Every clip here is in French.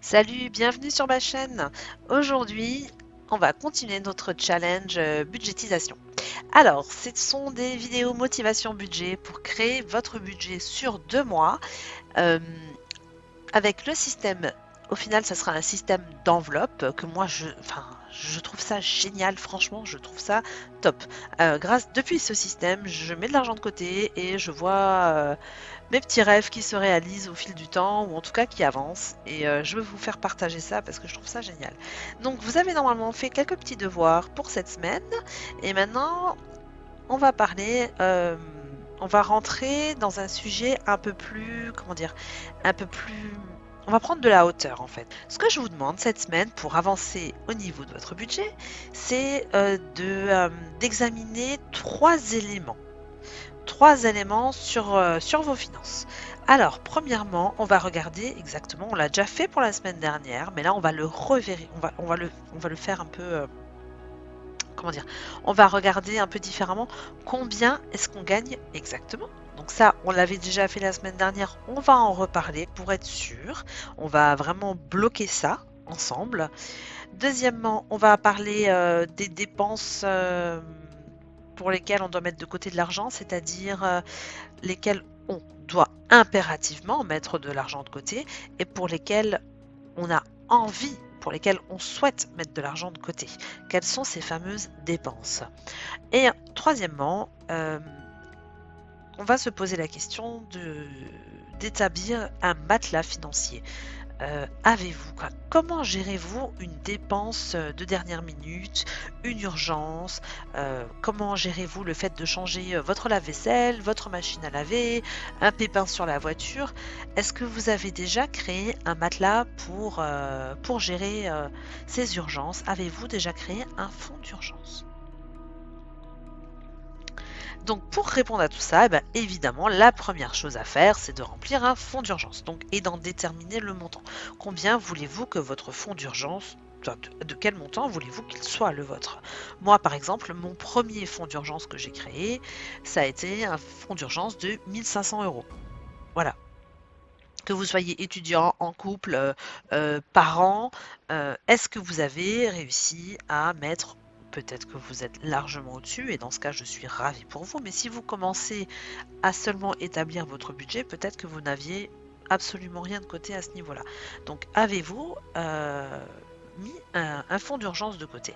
Salut, bienvenue sur ma chaîne. Aujourd'hui, on va continuer notre challenge budgétisation. Alors, ce sont des vidéos motivation budget pour créer votre budget sur 2 mois euh, avec le système. Au final, ça sera un système d'enveloppe que moi, je trouve ça génial. Franchement, je trouve ça top. Depuis ce système, je mets de l'argent de côté et je vois mes petits rêves qui se réalisent au fil du temps ou en tout cas qui avancent et je veux vous faire partager ça parce que je trouve ça génial. Donc vous avez normalement fait quelques petits devoirs pour cette semaine et maintenant on va parler, on va rentrer dans un sujet un peu plus, comment dire, un peu plus... On va prendre de la hauteur en fait. Ce que je vous demande cette semaine pour avancer au niveau de votre budget, c'est d'examiner trois éléments sur vos finances. Alors, premièrement, on va regarder exactement, on l'a déjà fait pour la semaine dernière, mais là, on va le revérifier, on va le faire un peu, comment dire, on va regarder un peu différemment combien est-ce qu'on gagne exactement. Donc ça, on l'avait déjà fait la semaine dernière, on va en reparler pour être sûr. On va vraiment bloquer ça ensemble. Deuxièmement, on va parler des dépenses pour lesquelles on doit mettre de côté de l'argent, c'est-à-dire lesquelles on doit impérativement mettre de l'argent de côté et pour lesquelles on a envie, pour lesquelles on souhaite mettre de l'argent de côté. Quelles sont ces fameuses dépenses? Et troisièmement, on va se poser la question d'établir un matelas financier. Comment gérez-vous une dépense de dernière minute, une urgence? Comment gérez-vous le fait de changer votre lave-vaisselle, votre machine à laver, un pépin sur la voiture? Est-ce que vous avez déjà créé un matelas pour gérer ces urgences? Avez-vous déjà créé un fonds d'urgence? Donc pour répondre à tout ça, eh ben, évidemment, la première chose à faire, c'est de remplir un fonds d'urgence et d'en déterminer le montant. Combien voulez-vous que votre fonds d'urgence, de quel montant voulez-vous qu'il soit le vôtre? Moi, par exemple, mon premier fonds d'urgence que j'ai créé, ça a été un fonds d'urgence de 1500 euros. Voilà. Que vous soyez étudiant, en couple, parent, est-ce que vous avez réussi à mettre, peut-être que vous êtes largement au-dessus, et dans ce cas, je suis ravie pour vous, mais si vous commencez à seulement établir votre budget, peut-être que vous n'aviez absolument rien de côté à ce niveau-là. Donc, avez-vous mis un fonds d'urgence de côté?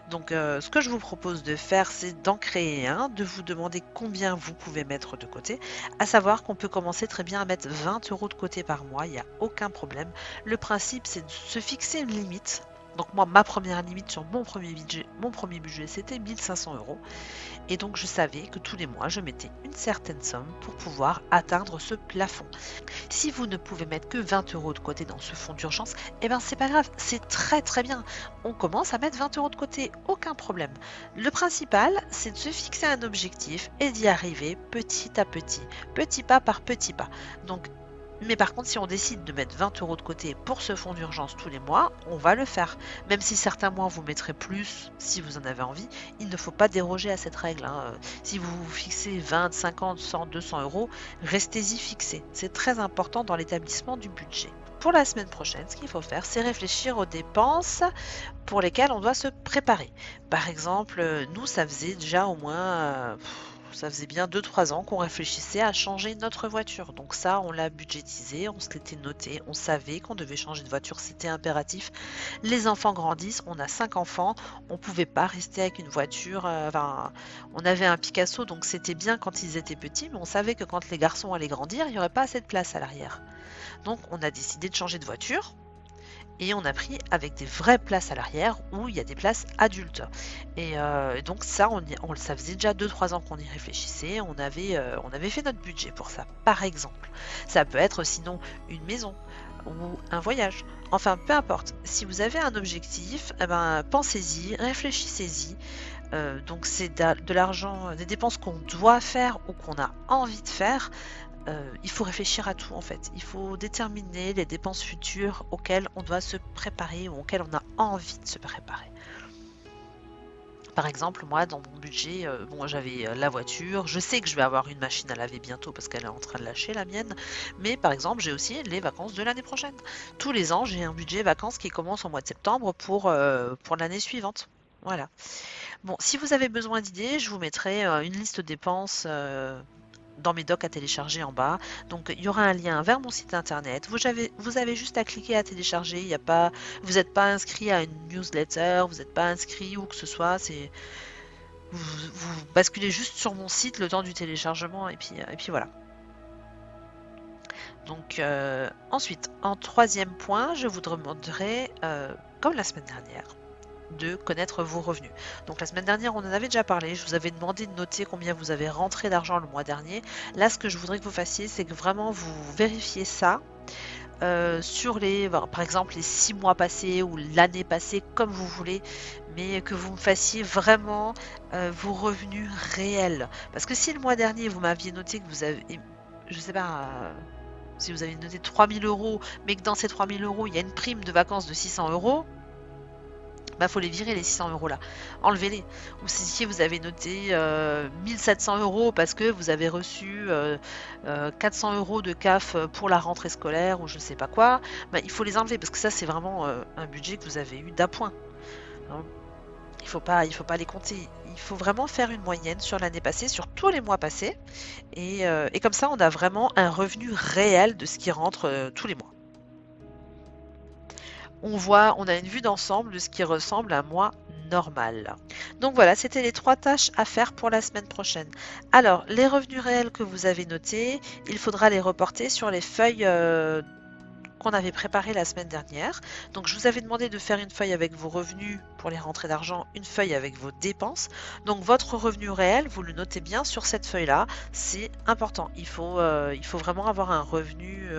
Donc, ce que je vous propose de faire, c'est d'en créer un, de vous demander combien vous pouvez mettre de côté. À savoir qu'on peut commencer très bien à mettre 20 euros de côté par mois, il n'y a aucun problème. Le principe, c'est de se fixer une limite. Donc moi, ma première limite sur mon premier budget, c'était 1500 euros. Et donc, je savais que tous les mois, je mettais une certaine somme pour pouvoir atteindre ce plafond. Si vous ne pouvez mettre que 20 euros de côté dans ce fonds d'urgence, eh ben c'est pas grave, c'est très très bien. On commence à mettre 20 euros de côté, aucun problème. Le principal, c'est de se fixer un objectif et d'y arriver petit à petit pas par petit pas. Donc, mais par contre, si on décide de mettre 20 euros de côté pour ce fonds d'urgence tous les mois, on va le faire. Même si certains mois vous mettrez plus, si vous en avez envie, il ne faut pas déroger à cette règle, hein. Si vous vous fixez 20, 50, 100, 200 euros, restez-y fixés. C'est très important dans l'établissement du budget. Pour la semaine prochaine, ce qu'il faut faire, c'est réfléchir aux dépenses pour lesquelles on doit se préparer. Par exemple, nous, ça faisait déjà au moins, ça faisait bien 2-3 ans qu'on réfléchissait à changer notre voiture. Donc ça, on l'a budgétisé, on se l'était noté, on savait qu'on devait changer de voiture, c'était impératif. Les enfants grandissent, on a 5 enfants, on pouvait pas rester avec une voiture. On avait un Picasso, donc c'était bien quand ils étaient petits, mais on savait que quand les garçons allaient grandir, il n'y aurait pas assez de place à l'arrière. Donc on a décidé de changer de voiture et on a pris avec des vraies places à l'arrière où il y a des places adultes. Et donc ça, ça faisait déjà 2-3 ans qu'on y réfléchissait, on avait fait notre budget pour ça, par exemple. Ça peut être sinon une maison ou un voyage. Enfin, peu importe. Si vous avez un objectif, eh ben, pensez-y, réfléchissez-y. Donc c'est de l'argent, des dépenses qu'on doit faire ou qu'on a envie de faire. Il faut réfléchir à tout en fait. Il faut déterminer les dépenses futures auxquelles on doit se préparer ou auxquelles on a envie de se préparer. Par exemple, moi, dans mon budget, bon, j'avais la voiture. Je sais que je vais avoir une machine à laver bientôt parce qu'elle est en train de lâcher la mienne. Mais par exemple, j'ai aussi les vacances de l'année prochaine. Tous les ans, j'ai un budget vacances qui commence au mois de septembre pour l'année suivante. Voilà. Bon, si vous avez besoin d'idées, je vous mettrai une liste de dépenses dans mes docs à télécharger en bas. Donc il y aura un lien vers mon site internet. Vous avez juste à cliquer à télécharger. Il y a pas, vous n'êtes pas inscrit à une newsletter, vous n'êtes pas inscrit où que ce soit. Vous basculez juste sur mon site le temps du téléchargement et puis voilà. Donc ensuite, en troisième point, je vous demanderai, comme la semaine dernière, de connaître vos revenus. Donc la semaine dernière, on en avait déjà parlé. Je vous avais demandé de noter combien vous avez rentré d'argent le mois dernier. Là, ce que je voudrais que vous fassiez, c'est que vraiment vous vérifiez ça sur par exemple, les 6 mois passés ou l'année passée, comme vous voulez, mais que vous me fassiez vraiment vos revenus réels. Parce que si le mois dernier, vous m'aviez noté que vous avez, je sais pas, si vous avez noté 3 000 euros, mais que dans ces 3 000 euros, il y a une prime de vacances de 600 euros, bah faut les virer les 600 euros là, enlevez-les. Ou si vous avez noté 1700 euros parce que vous avez reçu 400 euros de CAF pour la rentrée scolaire ou je sais pas quoi, bah, il faut les enlever parce que ça c'est vraiment un budget que vous avez eu d'appoint. Hein. Il faut pas les compter. Il faut vraiment faire une moyenne sur l'année passée, sur tous les mois passés, et comme ça on a vraiment un revenu réel de ce qui rentre tous les mois. On a une vue d'ensemble de ce qui ressemble à un mois normal. Donc voilà, c'était les 3 tâches à faire pour la semaine prochaine. Alors, les revenus réels que vous avez notés, il faudra les reporter sur les feuilles qu'on avait préparées la semaine dernière. Donc je vous avais demandé de faire une feuille avec vos revenus pour les rentrées d'argent, une feuille avec vos dépenses. Donc votre revenu réel, vous le notez bien sur cette feuille-là, c'est important. Il faut vraiment avoir un revenu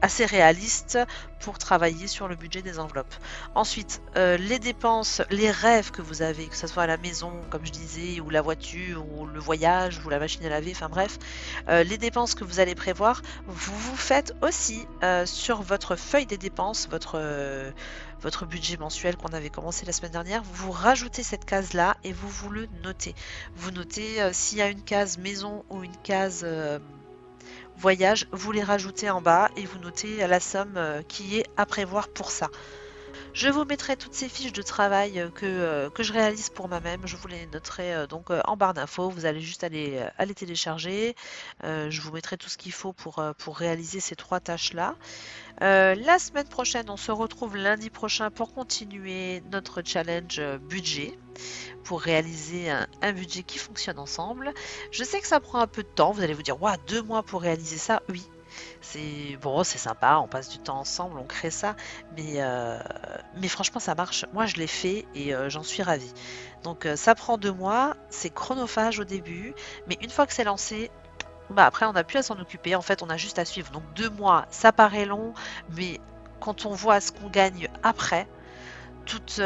assez réaliste pour travailler sur le budget des enveloppes. Ensuite, les dépenses, les rêves que vous avez, que ce soit à la maison, comme je disais, ou la voiture, ou le voyage, ou la machine à laver, enfin bref, les dépenses que vous allez prévoir, vous faites aussi sur votre feuille des dépenses, votre budget mensuel qu'on avait commencé la semaine dernière, vous rajoutez cette case-là et vous le notez. Vous notez s'il y a une case maison ou une case voyage, vous les rajoutez en bas et vous notez la somme qui est à prévoir pour ça. Je vous mettrai toutes ces fiches de travail que je réalise pour moi-même. Je vous les noterai donc en barre d'infos. Vous allez juste aller télécharger. Je vous mettrai tout ce qu'il faut pour réaliser ces 3 tâches-là. La semaine prochaine, on se retrouve lundi prochain pour continuer notre challenge budget, pour réaliser un budget qui fonctionne ensemble. Je sais que ça prend un peu de temps. Vous allez vous dire, waouh, 2 mois pour réaliser ça. Oui, c'est bon, c'est sympa, on passe du temps ensemble, on crée ça, mais franchement ça marche. Moi je l'ai fait et j'en suis ravie. Donc ça prend 2 mois, c'est chronophage au début, mais une fois que c'est lancé, bah après on n'a plus à s'en occuper, en fait on a juste à suivre. Donc 2 mois, ça paraît long, mais quand on voit ce qu'on gagne après, toutes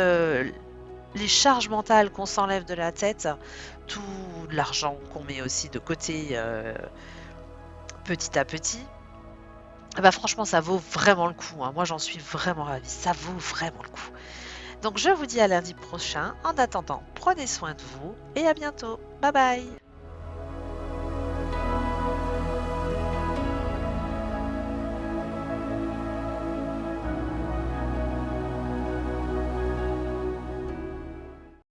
les charges mentales qu'on s'enlève de la tête, tout l'argent qu'on met aussi de côté petit à petit, bah franchement, ça vaut vraiment le coup, hein. Moi, j'en suis vraiment ravie. Ça vaut vraiment le coup. Donc, je vous dis à lundi prochain. En attendant, prenez soin de vous et à bientôt. Bye bye.